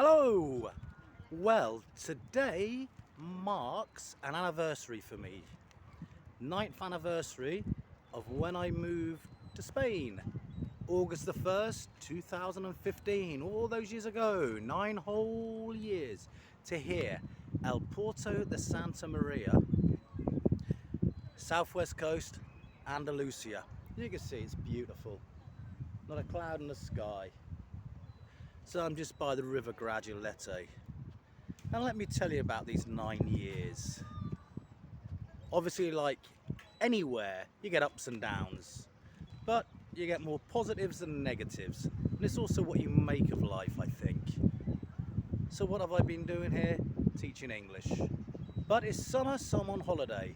Hello! Well, today marks an anniversary for me. 9th anniversary of when I moved to Spain. August the 1st, 2015. All those years ago. 9 whole years to here. El Puerto de Santa Maria. Southwest coast, Andalusia. You can see it's beautiful. Not a cloud in the sky. So I'm just by the River Gradulete. And let me tell you about these 9 years. Obviously, like anywhere, you get ups and downs, but you get more positives than negatives. And it's also what you make of life, I think. So what have I been doing here? Teaching English. But it's summer, so I'm on holiday.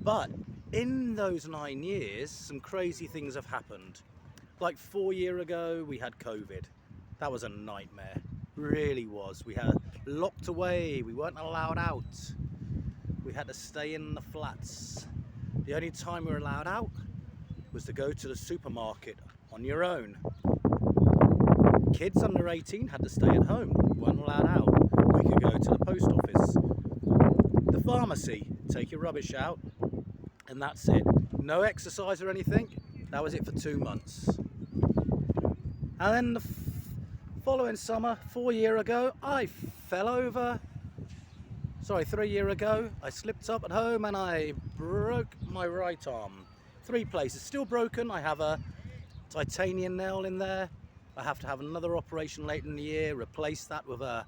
But in those 9 years, some crazy things have happened. Like 4 years ago, we had COVID. That was a nightmare, really was. We had locked away, we weren't allowed out. We had to stay in the flats. The only time we were allowed out was to go to the supermarket on your own. Kids under 18 had to stay at home, weren't allowed out. We could go to the post office. The pharmacy, take your rubbish out, and that's it. No exercise or anything, that was it for 2 months. And then the following summer, 4 years ago, I fell over. 3 years ago, I slipped up at home and I broke my right arm. 3 places, still broken. I have a titanium nail in there. I have to have another operation later in the year, replace that with a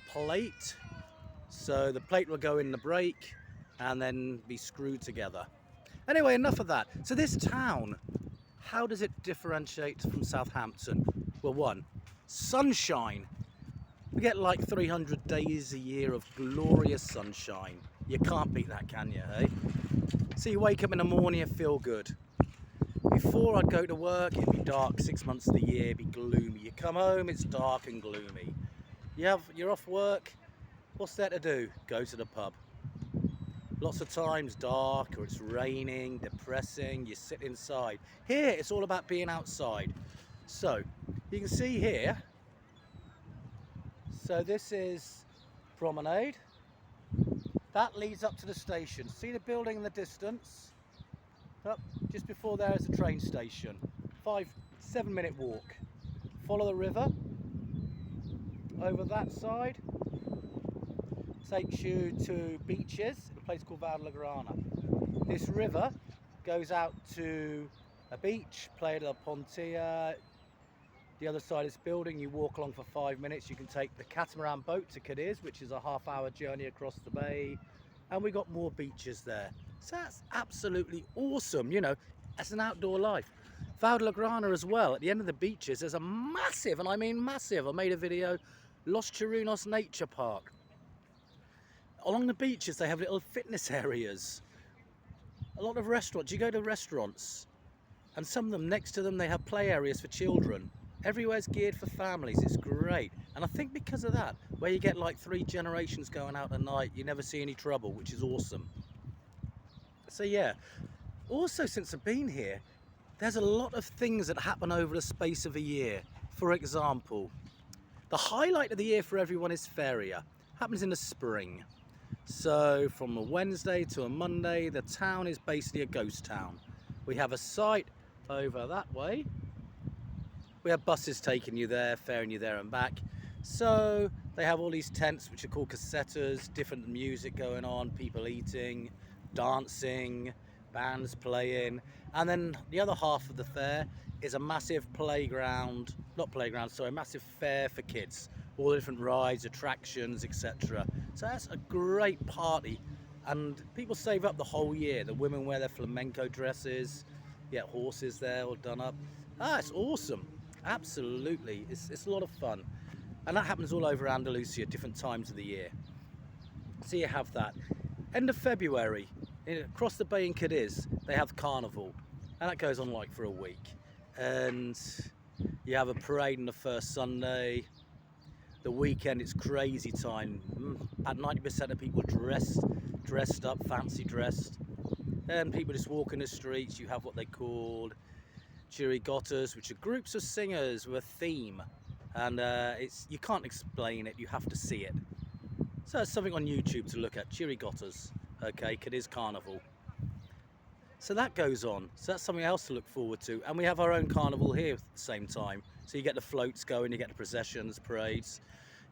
plate. So the plate will go in the brake and then be screwed together. Anyway, enough of that. So this town, how does it differentiate from Southampton? Well, one, sunshine. We get like 300 days a year of glorious sunshine. You can't beat that, can you, hey? So you wake up in the morning and feel good. Before I'd go to work, it'd be dark 6 months of the year, it'd be gloomy. You come home, it's dark and gloomy. You're off work, what's there to do? Go to the pub. Lots of times dark or it's raining, depressing, you sit inside. Here, it's all about being outside. So, you can see here, so this is Promenade. That leads up to the station. See the building in the distance? Up just before there is a train station. 7 minute walk. Follow the river. Over that side takes you to beaches in a place called Valdegrana. This river goes out to a beach, Playa de la Pontilla. The other side of this building, you walk along for 5 minutes. You can take the catamaran boat to Cadiz, which is a half-hour journey across the bay. And we got more beaches there. So that's absolutely awesome, you know, as an outdoor life. Valdegrana as well, at the end of the beaches, there's a massive, and I mean massive, I made a video, Los Chirunos Nature Park. Along the beaches, they have little fitness areas. A lot of restaurants, you go to restaurants, and some of them, next to them, they have play areas for children. Everywhere's geared for families, it's great. And I think because of that, where you get like 3 generations going out at night, you never see any trouble, which is awesome. So yeah, also since I've been here, there's a lot of things that happen over the space of a year. For example, the highlight of the year for everyone is Feria. Happens in the spring. So from a Wednesday to a Monday, the town is basically a ghost town. We have a site over that way. We have buses taking you there, ferrying you there and back. So they have all these tents which are called casetas, different music going on, people eating, dancing, bands playing. And then the other half of the fair is a massive massive fair for kids. All the different rides, attractions, etc. So that's a great party. And people save up the whole year. The women wear their flamenco dresses, you get horses there all done up. It's awesome. Absolutely, it's a lot of fun. And that happens all over Andalusia, different times of the year. So you have that. End of February, across the bay in Cadiz, they have Carnival. And that goes on like for a week. And you have a parade on the first Sunday. The weekend, it's crazy time. About 90% of people dressed up, fancy dressed. And people just walk in the streets. You have what they called chirigotas, which are groups of singers with a theme. and you can't explain it, you have to see it. So it's something on YouTube to look at, Chirigotas, okay, Cadiz Carnival. So that goes on, so that's something else to look forward to. And we have our own carnival here at the same time. So you get the floats going, you get the processions, parades.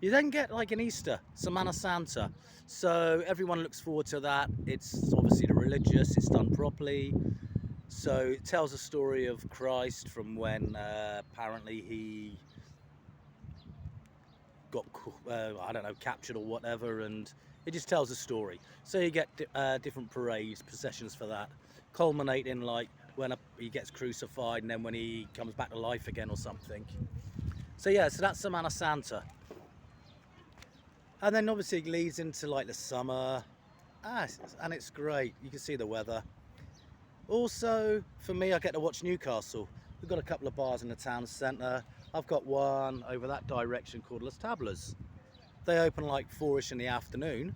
You then get like an Easter, Semana Santa. So everyone looks forward to that. It's obviously the religious, it's done properly. So it tells a story of Christ from when apparently he got, I don't know, captured or whatever, and it just tells a story. So you get different parades, processions for that, culminating like when he gets crucified and then when he comes back to life again or something. So yeah, so that's Semana Santa. And then obviously it leads into like the summer, and it's great. You can see the weather. Also, for me, I get to watch Newcastle. We've got a couple of bars in the town centre. I've got one over that direction called Las Tablas. They open like 4ish in the afternoon.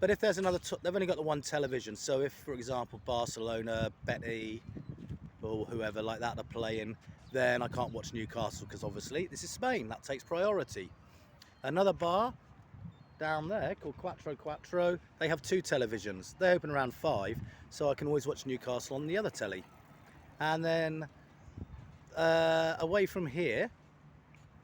But if there's another, they've only got the one television. So if, for example, Barcelona, Betty, or whoever like that are playing, then I can't watch Newcastle because obviously this is Spain. That takes priority. Another bar down there called Cuatro Cuatro, they have 2 televisions. They open around 5, so I can always watch Newcastle on the other telly. And then away from here,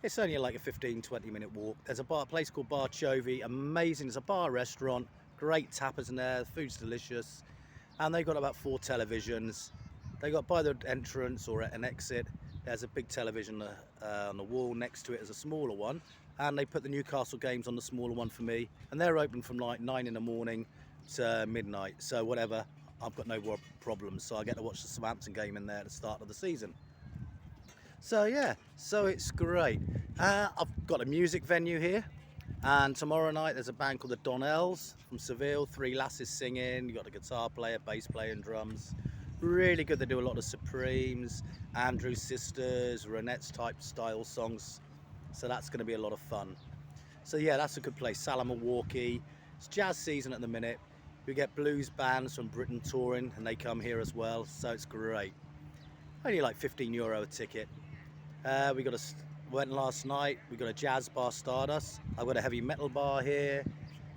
it's only like a 15-20 minute walk. There's a place called Bar Chovy, amazing. It's a bar restaurant, great tapas in there, the food's delicious. And they've got about 4 televisions. They got by the entrance or at an exit, there's a big television on the wall. Next to it is a smaller one, and they put the Newcastle games on the smaller one for me, and they're open from like 9 in the morning to midnight. So whatever, I've got no more problems. So I get to watch the Southampton game in there at the start of the season. So yeah, so it's great. I've got a music venue here, and tomorrow night there's a band called the Donnells from Seville. 3 lasses singing. You got a guitar player, bass player, and drums. Really good. They do a lot of Supremes, Andrews Sisters, Ronettes type style songs. So that's going to be a lot of fun. So yeah, that's a good place. Salah Milwaukee. It's jazz season at the minute. We get blues bands from Britain touring, and they come here as well. So it's great. Only like €15 a ticket. Went last night. We got a jazz bar, Stardust. I've got a heavy metal bar here.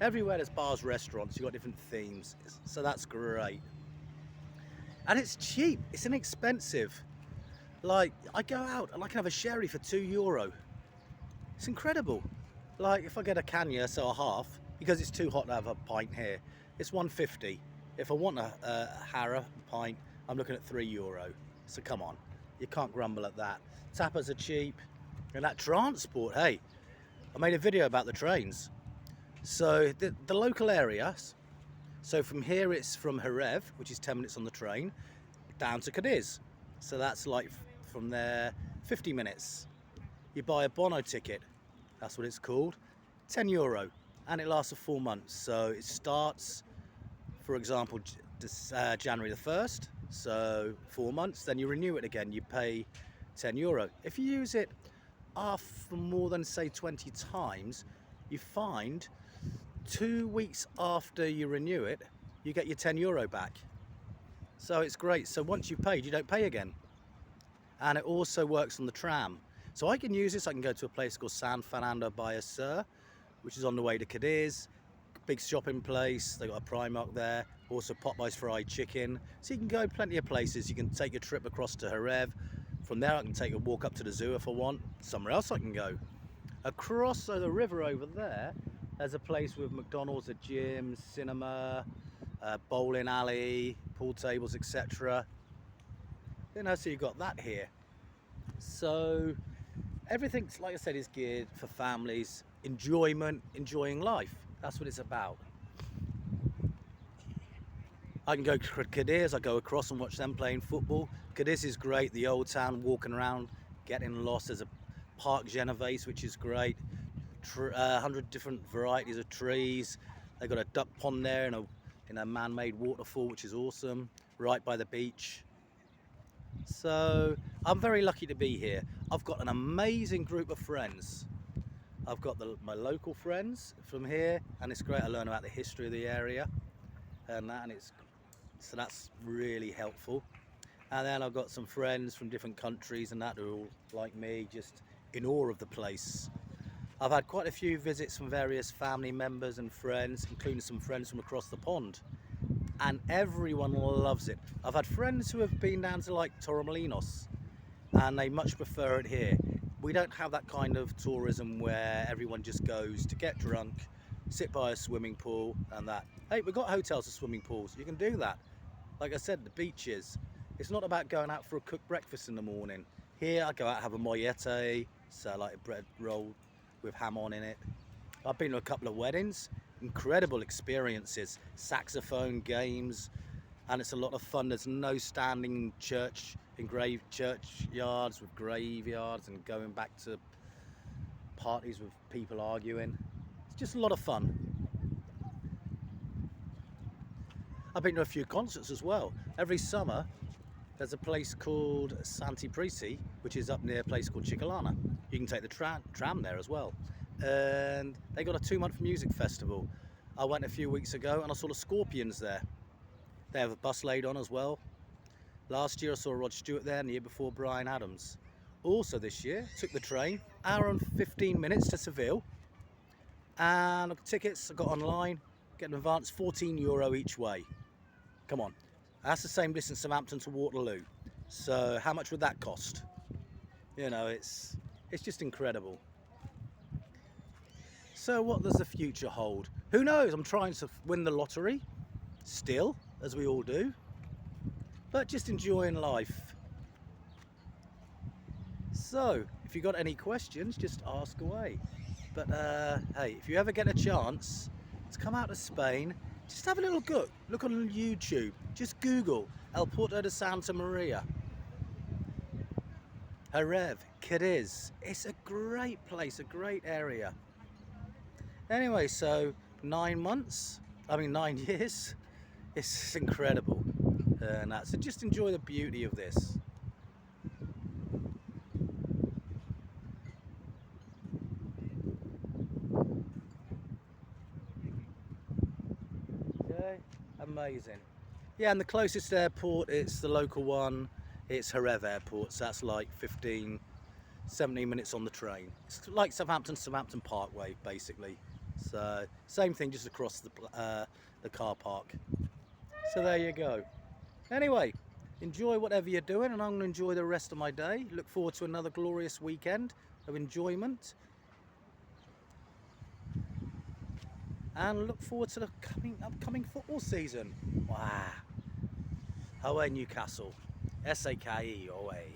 Everywhere there's bars, restaurants. You've got different themes. So that's great. And it's cheap. It's inexpensive. Like, I go out and I can have a sherry for €2. It's incredible. Like, if I get a Cagna, so a half, because it's too hot to have a pint here, it's €1.50. If I want a Harrah pint, I'm looking at €3. So come on, you can't grumble at that. Tapas are cheap. And that transport, hey, I made a video about the trains. So the local areas, so from here it's from Jerez, which is 10 minutes on the train, down to Cadiz. So that's like from there 50 minutes. You buy a Bono ticket, that's what it's called, €10, and it lasts for 4 months. So it starts, for example, January the 1st, so 4 months, then you renew it again, you pay €10. If you use it for more than say 20 times, you find 2 weeks after you renew it, you get your €10 back. So it's great. So once you've paid, you don't pay again. And it also works on the tram. So I can use this. I can go to a place called San Fernando Ballester, which is on the way to Cadiz. Big shopping place. They got a Primark there. Also Popeyes fried chicken. So you can go plenty of places. You can take a trip across to Jerez. From there I can take a walk up to the zoo if I want. Somewhere else I can go. Across the river over there, there's a place with McDonald's, a gym, cinema, bowling alley, pool tables, etc. You know, so you've got that here. So everything, like I said, is geared for families, enjoyment, enjoying life. That's what it's about. I can go to Cadiz, I go across and watch them playing football. Cadiz is great, the old town, walking around, getting lost. There's a Park Genovese, which is great. 100 different varieties of trees. They've got a duck pond there in a man-made waterfall, which is awesome, right by the beach. So I'm very lucky to be here. I've got an amazing group of friends. I've got my local friends from here, and it's great. I learn about the history of the area and so that's really helpful. And then I've got some friends from different countries and that are all like me, just in awe of the place. I've had quite a few visits from various family members and friends, including some friends from across the pond, and everyone loves it. I've had friends who have been down to like Torremolinos, and they much prefer it here. We don't have that kind of tourism where everyone just goes to get drunk, sit by a swimming pool and that. Hey, we've got hotels with swimming pools, you can do that. Like I said, the beaches. It's not about going out for a cooked breakfast in the morning. Here I go out and have a mollete, so like a bread roll with ham on in it. I've been to a couple of weddings, incredible experiences, saxophone games, and it's a lot of fun. There's no standing engraved churchyards with graveyards and going back to parties with people arguing. It's just a lot of fun. I've been to a few concerts as well. Every summer there's a place called Santi Prisi, which is up near a place called Ciccolana. You can take the tram there as well. And they got a 2-month music festival. I went a few weeks ago and I saw the Scorpions there. They have a bus laid on as well. Last year I saw Rod Stewart there, and the year before Bryan Adams. Also this year, took the train, hour and 15 minutes to Seville. And tickets I got online, get an advance, €14 each way. Come on, that's the same distance Southampton to Waterloo. So how much would that cost? You know, it's just incredible. So what does the future hold? Who knows? I'm trying to win the lottery, still, as we all do, but just enjoying life. So, if you've got any questions, just ask away. But hey, if you ever get a chance to come out to Spain, just have a little look on YouTube. Just Google El Puerto de Santa Maria, Jerez, Cadiz. It's a great place, a great area. Anyway, so 9 years, it's incredible. And so just enjoy the beauty of this. Okay, amazing. Yeah, and the closest airport, it's the local one, it's Jerez Airport, so that's like 17 minutes on the train. It's like Southampton Parkway, basically. So same thing, just across the car park. So there you go. Anyway, enjoy whatever you're doing, and I'm going to enjoy the rest of my day. Look forward to another glorious weekend of enjoyment, and look forward to the upcoming football season. Wow. Away Newcastle. SAKE away.